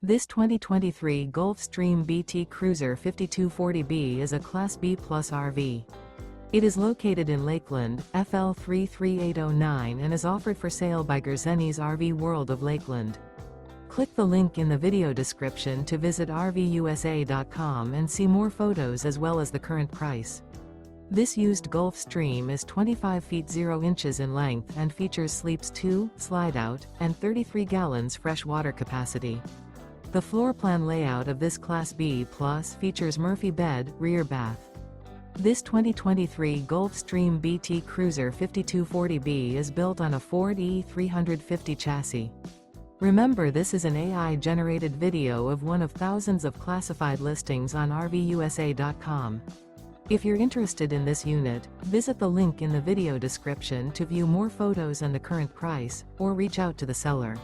This 2023 Gulfstream BT Cruiser 5240B is a Class B Plus RV. It is located in Lakeland, FL 33809 and is offered for sale by Gerzeny's RV World of Lakeland. Click the link in the video description to visit RVUSA.com and see more photos as well as the current price. This used Gulfstream is 25 feet 0 inches in length and features sleeps 2, Slideout, and 33 gallons fresh water capacity. The floor plan layout of this Class B Plus features Murphy bed, rear bath. This 2023 Gulfstream BT Cruiser 5240B is built on a Ford E350 chassis. Remember, this is an AI-generated video of one of thousands of classified listings on RVUSA.com. If you're interested in this unit, visit the link in the video description to view more photos and the current price, or reach out to the seller.